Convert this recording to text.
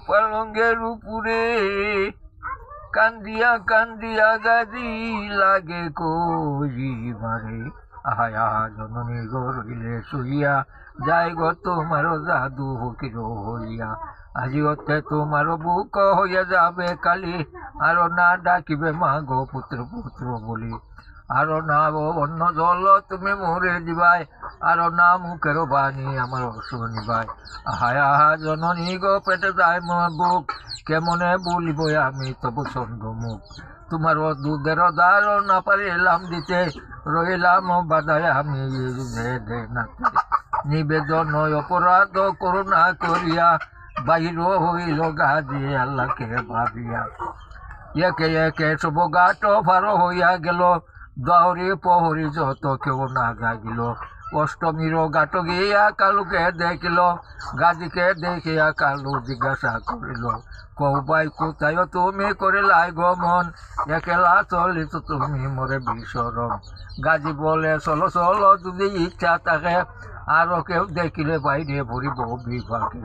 পালঙ্গের উপরে কান্দিয়া কান্দিয়া গাজি লাগে কই মারে। আহায়া জননী গো রইলে শুইয়া যাই গো তোমার জাদু হকির হইয়া। আজি হতে তোমার বুক হইয়া যাবে কালি, আরো না ডাকিবে মা গো পুত্র পুত্র বলি। আরো না অন্য জল তুমি মরে দিবাই, আরো না মুখের বাণী আমার শুনিবাই। আহায়া জননী গো পেটে যায় মোর বুক, কেমনে বলিব আমি তবু ছন্দ মুখ। তোমার দুধের দ্বার না পারিলাম দিতে, রইলাম বাধায় আমি নাতে। নিবেদন অপরাধ করুণা করিয়া, বাহির হইল গাজি আল্লাহকে ভাবিয়া। একে একে সব গাট ভার হইয়া গেল, দহরি প্রহরী যত কেউ না জাগিল। অষ্টমীর গাট গিয়া কালুকে দেখিল, গাজীকে দেখিয়া কালু জিজ্ঞাসা করিল, কৌবাই কোথায় তুমি করিলাই গমন, একলা চলিত তুমি মরে বিসরম। গাজী বলে চলো চলো যদি ইচ্ছা থাকে, আরো কেউ দেখিলে বাইরে ভরিব বিভাগে।